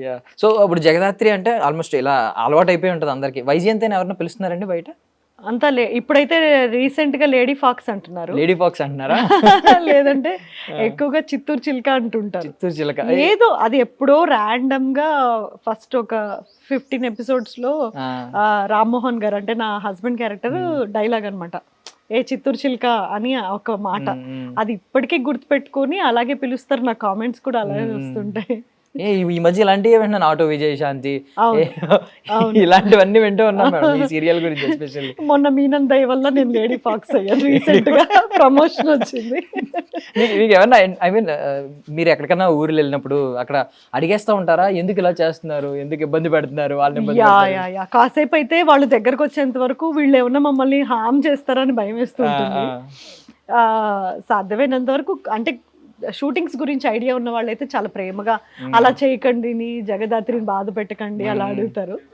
Yeah! So, ఇప్పుడు జగదాత్రి అంటే almost ఇలా అలవాటయిపోయి ఉంటది అందరికి. వైజయంతిని ఎవరైనా పిలుస్తున్నారండి బయట? అంతా ఇప్పుడైతే రీసెంట్‌గా లేడీ ఫాక్స్ అంటున్నారు. లేడీ ఫాక్స్ అంటున్నారా? లేదంటే ఆ! ఎక్కువగా చిత్తూరు చిలుక అంటుంటారు. చిత్తూరు చిలక. ఏదో అది ఎప్పుడో ర్యాండమ్‌గా ఫస్ట్ ఒక 15 ఎపిసోడ్స్‌లో ఆ! రామ్మోహన్ గారు అంటే నా హస్బెండ్ క్యారెక్టర్ డైలాగ్ అన్నమాట. ఏ చిత్తూరు చిలుక అని ఒక మాట. హ్మ్. హ్మ్. అది ఇప్పటికీ గుర్తుపెట్టుకొని అలాగే పిలుస్తారు. నా కామెంట్స్ కూడా అలాగే హ్మ్. వస్తుంటాయి. ఈ మధ్య ఇలాంటియే వింటున్నాను. 'ఆటో విజయశాంతి' ఏ అవును. అవును. ఇలాంటివన్నీ వింటూ ఉన్నాం మేడం ఈ సీరియల్ గురించి ఎస్పెషల్లీ. మొన్న మీనన్ దయ వల్ల నేను లేడీ ఫాక్స్ అయ్యాను రీసెంట్‌గా ప్రమోషన్ వచ్చింది. మీకేమన్నా ఐ మీన్ మీరు ఎక్కడికన్నా ఊర్లెళ్ళినప్పుడు అక్కడ అడిగేస్తా ఉంటారా? ఎందుకు ఇలా చేస్తున్నారు? ఎందుకు ఇబ్బంది పెడుతున్నారు? వాళ్ళని ఇబ్బంది పెడతారు? యాహ్! కాసేపయితే వాళ్ళు దగ్గరకొచ్చేంత వరకు వీళ్ళేమన్నా మమ్మల్ని హార్మ్ చేస్తారని భయమేస్తూ ఆ! ఉంటుంది. ఆ! సాధ్యమైనంత వరకు అంటే షూటింగ్స్ గురించి ఐడియా ఉన్న వాళ్ళైతే చాలా ప్రేమగా హ్మ్. అలా చేయకండి, నీ జగదాత్రిని బాధ పెట్టకండి హ్మ్. అలా హ్మ్. అడుగుతారు.